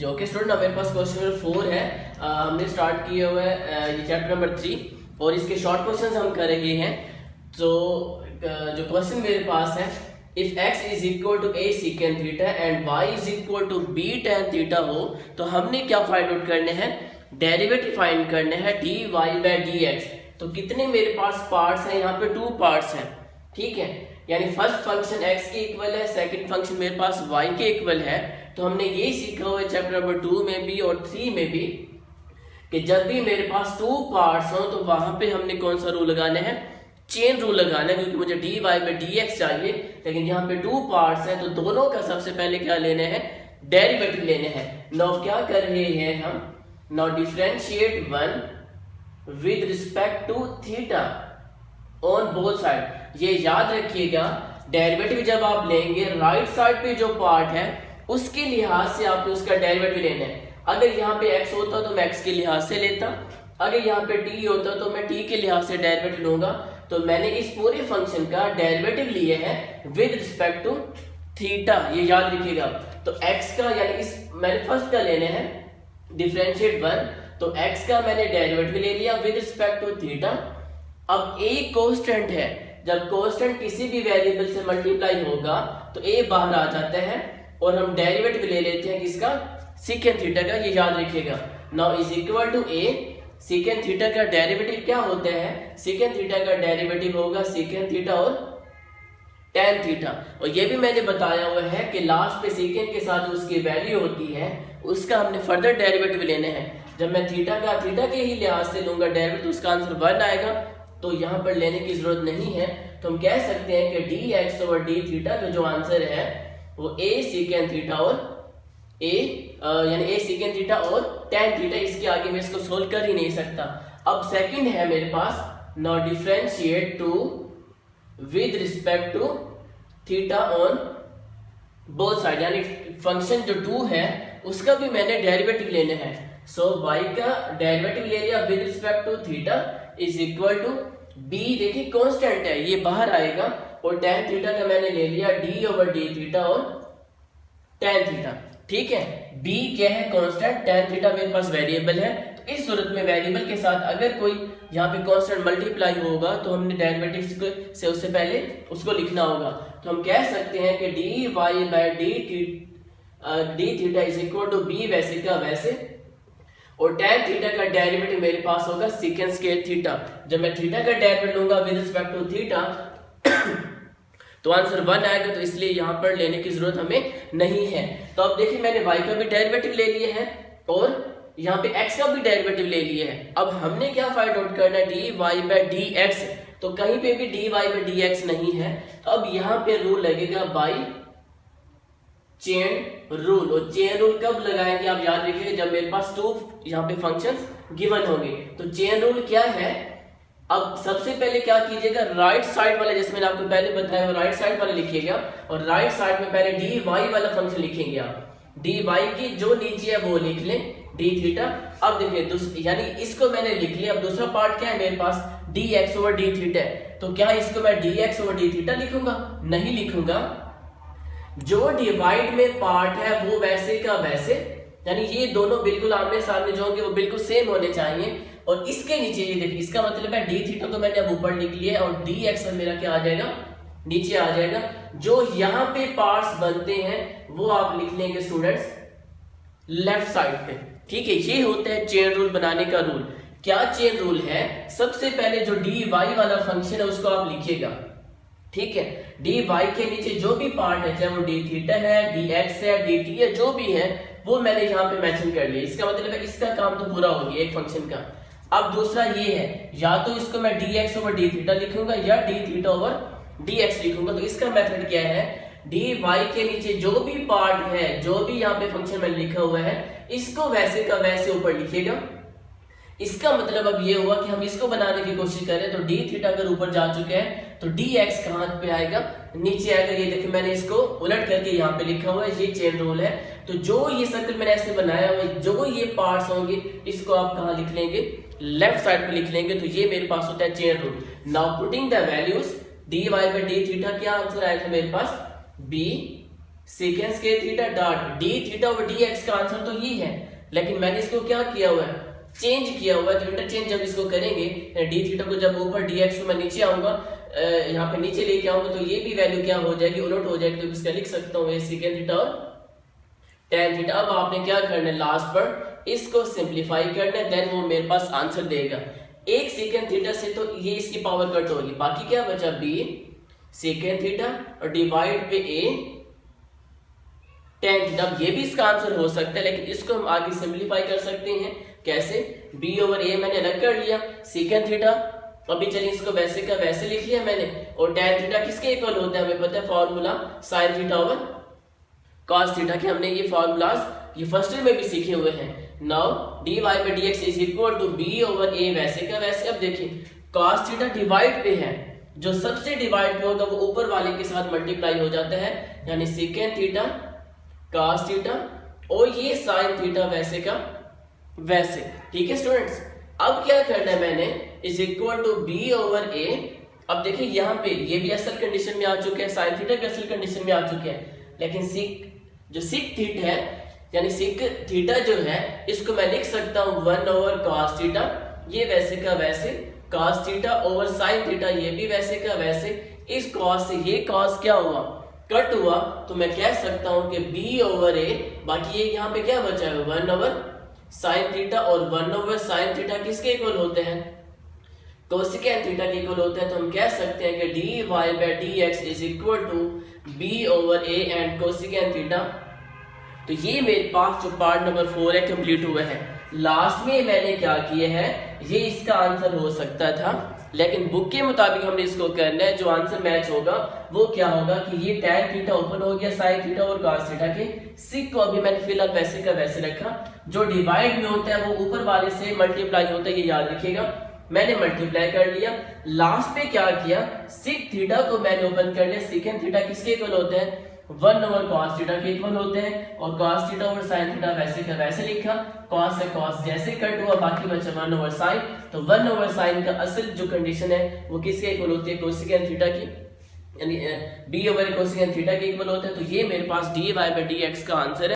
जो कि स्टूडेंट मेरे पास क्वेश्चन नंबर 4 है। हमने स्टार्ट किया हुआ है ये चैप्टर नंबर 3 और इसके शॉर्ट क्वेश्चंस हम कर रहे हैं। तो जो क्वेश्चन मेरे पास है, if x is equal to a secant theta and y is equal to b tan theta हो तो हमने क्या फाइंड आउट करने हैं, डेरिवेटिव फाइंड करने हैं dy बाय dx। तो कितने मेरे पास पार्ट्स हैं, यहाँ पे 2 पार्ट्स हैं, ठीक है। यानी फर्स्ट फंक्शन x के इक्वल है, सेकंड फंक्शन मेरे पास y के इक्वल है। तो हमने ये सीखा हुआ है चैप्टर नंबर 2 में भी और 3 में भी कि जब भी मेरे पास 2 पार्ट्स हो तो वहां पे हमने कौन सा रूल लगाना है, चेन रूल लगाना है, क्योंकि मुझे dy बाय dx चाहिए। लेकिन यहाँ पे 2 पार्ट्स हैं तो दोनों का सबसे पहले क्या लेने हैं, डेरिवेटिव लेने हैं। नाउ क्या कर रहे हैं हम, now differentiate 1 with respect to theta on both side. ये याद रखिएगा, डेरिवेटिव जब आप लेंगे राइट साइड पे जो पार्ट है उसके लिहाज से आपको उसका डेरिवेटिव लेना है। अगर यहाँ पे x होता तो मैं x के लिहाज से लेता, अगर यहाँ पे t होता तो मैं t के लिहाज से डेरिवेटिव लूंगा। तो मैंने इस पूरे फंक्शन का डेरिवेटिव लिए है विद रिस्पेक्ट टू थीटा, ये याद रखिएगा। तो x का यानी इस मैंने फर्स्ट का लेने हैं डिफरेंशिएट 1, तो x का मैंने डेरिवेटिव ले लिया विद रिस्पेक्ट टू थीटा। अब a कांस्टेंट है, जब कांस्टेंट किसी भी वेरिएबल से मल्टीप्लाई होगा तो a बाहर आ जाता है और हम डेरिवेटिव ले लेते हैं किसका, सीकेंट थीटा का, ये याद रखिएगा। Now is equal to a, secant theta का डेरिवेटिव क्या होता है, सीकेंट थीटा का डेरिवेटिव होगा सीकेंट थीटा और tan थीटा। और ये भी मैंने बताया हुआ है कि लास्ट पे सीकेंट के साथ जो उसकी वैल्यू होती है उसका हमने फर्दर डेरिवेटिव लेने हैं। जब मैं थीटा के ही लिहाज से लूंगा डेरिवेटिव तो उसका आंसर 1 आएगा, तो यहाँ पर लेने की जरूरत नहीं है। तो हम कह सकते हैं कि dx ओवर d थीटा का जो आंसर है वो a सीकेंट थीटा और यानी a सीकेंट थीटा और tan थीटा, इसके आगे मैं इसको सोल्व कर ही नहीं सकता। अब सेकंड है मेरे पास, now differentiate 2 with respect to theta on both side, यानी फंक्शन जो 2 है उसका भी मैंने डेरिवेटिव लेने हैं। सो y का डेरिवेटिव ले लिया with respect to theta is equal to b, देखिए कांस्टेंट है ये बाहर आएगा, और tan थीटा का मैंने ले लिया d ओवर d थीटा और tan थीटा, ठीक है। b क्या है, कांस्टेंट, tan थीटा मेरे पास वेरिएबल है। तो इस सूरत में वेरिएबल के साथ अगर कोई यहाँ पे कांस्टेंट मल्टीप्लाई होगा तो हमने डेरिवेटिव से उससे पहले उसको लिखना होगा। तो हम कह सकते हैं कि dy by d theta is equal to b वैसे का वैसे, और tan थीटा का डेरिवेटिव मेरे पास होगा सीकेंट स्क्वायर थीटा। जब मैं थीटा का डेरिवेटिव लूंगा विद रिस्पेक्ट टू थीटा तो आंसर 1 आएगा, तो इसलिए यहाँ पर लेने की जरूरत हमें नहीं है। तो अब देखिए मैंने y का भी डेरिवेटिव ले लिया है और यहाँ पे x का भी डेरिवेटिव ले लिया है। अब हमने क्या फाइंड आउट करना है, dy बाय dx। तो कहीं पे भी dy बाय dx नहीं है, तो अब यहाँ पे रूल लगेगा बाय चेन रूल। और चेन रूल कब लगाएंगे आप याद रखिएगा, जब मेरे पास 2 यहाँ पे फंक्शंस गिवन होंगे। तो चेन रूल क्या है, अब सबसे पहले क्या कीजिएगा, राइट साइड वाले, जैसे मैंने आपको पहले बताया वो राइट साइड वाले लिखिएगा, और राइट साइड में पहले dy वाला फंक्शन लिखेंगे आप। dy की जो नीचे है वो लिख लें d थीटा। अब देखिए यानी इसको मैंने लिख लिया। अब दूसरा पार्ट क्या है मेरे पास, dx ओवर d थीटा है। तो क्या इसको मैं dx ओवर d थीटा लिखूंगा, नहीं लिखूंगा। जो डिवाइड में पार्ट है वो वैसे का वैसे, यानी ये दोनों बिल्कुल आमने सामने जो होंगे वो बिल्कुल सेम होने चाहिए। और इसके नीचे ये देखिए, इसका मतलब है डी थीटा को मैंने अब ऊपर लिख लिया है और डी एक्स मेरा क्या आ जाएगा, नीचे आ जाएगा। जो यहाँ पे पार्ट्स बनते हैं वो आप लिख लेंगे स्टूडेंट्स लेफ्ट साइड पे, ठीक है। ये होता है चेन रूल बनाने का रूल। क्या चेन रूल है, सबसे पहले जो डी वाई वाला फंक्शन है उसको आप लिखिएगा, ठीक है। डी वाई के नीचे जो भी पार्ट है, चाहे वो डी थीटा है, डी एक्स है, डी टी है, जो भी है वो मैंने यहाँ पे मेंशन कर लिया। इसका मतलब है इसका काम तो पूरा हो गया एक फंक्शन का। अब दूसरा ये है, या तो इसको मैं D x over D theta लिखूंगा या D theta over d x लिखूंगा। तो इसका मेथड क्या है, डी वाई के नीचे जो भी पार्ट है, जो भी यहाँ पे फंक्शन में लिखा हुआ है, इसको वैसे का वैसे ऊपर लिखिएगा। इसका मतलब अब ये हुआ कि हम इसको बनाने की कोशिश करें तो डी थीटा अगर ऊपर जा चुके हैं तो डी एक्स कहाँ पे आएगा, नीचे आएगा। ये देखिए मैंने इसको उलट करके यहाँ पे लिखा हुआ है, ये चेन रूल है। तो जो ये सर्कल मैंने ऐसे बनाया हुआ है, जो ये पार्ट्स होंगे इसको आप कहाँ लिख लेंगे, लेफ्ट साइड पे लिख लेंगे। तो ये मेरे पास होता है chain rule. Now putting the values dy by d theta, क्या आंसर आया था मेरे पास, b secant square theta dot d theta over d x का आंसर तो ये है, लेकिन मैंने इसको क्या किया हुआ है, चेंज किया हुआ है। तो इंटरचेंज जब इसको करेंगे डी थीटा को जब ऊपर डी एक्स को मैं नीचे आऊंगा, यहाँ पे नीचे लेके आऊंगा, तो ये भी वैल्यू क्या हो जाएगी, उलट हो जाएगी। तो इसका लिख सकता हूँ सेकेंड थीटा और tan थीटा। अब आपने क्या करना है, लास्ट पर इसको सिंप्लीफाई करना है, देन वो मेरे पास आंसर देगा। एक सेकेंड थीटा से तो ये इसकी पावर कट होगी, बाकी क्या बचा, b सेकेंड थीटा और डिवाइड पे a tan थीटा। अब ये भी इसका आंसर हो सकता है, लेकिन इसको हम आगे सिंप्लीफाई कर सकते हैं। कैसे, b ओवर a मैंने अलग कर लिया, सेकेंड थीटा, अभी चलिए इसको वैसे का वैसे लिख लिया मैंने, और tan थीटा किसके इक्वल होता है, हमें पता है formula sin theta over cos theta के। हमने ये फॉर्मूलाज ये फर्स्ट ईयर में भी सीखे हुए हैं। Now dy by dx is equal to b over a, वैसे का वैसे। अब देखिए cos थीटा डिवाइड पे है, जो सबसे डिवाइड पे होगा वो ऊपर वाले के साथ मल्टीप्लाई हो जाता है, यानी सेकेंड थीटा cos थीटा और ये sin थीटा वैसे का वैसे। ठीक है स्टूडेंट्स, अब क्या करना है मैंने, is equal to b over a। अब देखिए यहाँ पे ये भी असल कंडीशन में आ चुके हैं, sin थीटा भी असल कंडीशन में आ चुके हैं, लेकिन सिक थीटा है, यानी सिक थीटा जो है इसको मैं लिख सकता हूँ 1 ओवर cos थीटा, ये वैसे का वैसे, cos theta over sin theta, ये भी वैसे का वैसे। इस cos से ये cos क्या हुआ, कट हुआ, तो मैं कह सकता हूँ कि b ओवर a, बाकी ये यहाँ पे क्या बचा है 1 ओवर sin थीटा, और 1 ओवर sin थीटा किसके इक्वल होते हैं, कोसेकेंट थीटा के इक्वल होते हैं। तो हम कह सकते हैं कि dy by dx is equal to b over a and cosecant theta. तो ये मेरे पास जो पार्ट नंबर 4 है कंप्लीट हुआ है। लास्ट में मैंने क्या किया है, ये इसका आंसर हो सकता था, लेकिन बुक के मुताबिक हमने इसको करना है, जो आंसर मैच होगा वो क्या होगा कि ये tan थीटा ओपन हो गया sin थीटा और cos थीटा के। सिक को अभी मैंने फिलहाल वैसे का वैसे रखा, जो डिवाइड में होता है वो ऊपर वाले से मल्टीप्लाई होता है, ये याद रखिएगा। मैंने मल्टीप्लाई कर लिया, लास्ट पे क्या किया, सिक थीटा को मैंने ओपन कर लिया, सेकेंड थीटा किसके इक्वल होते हैं, 1 ओवर cos थीटा के इक्वल होते हैं, और cos theta over sin theta वैसे का वैसे लिखा। cos से cos जैसे कट हुआ, बाकी बचा 1 ओवर sin। तो 1 ओवर sin का असल जो कंडीशन है वो किसके इक्वल होती है, कोसेकेंट थीटा की, यानी b ओवर कोसेकेंट थीटा के इक्वल होता है। तो ये मेरे पास dy by dx का आंसर है।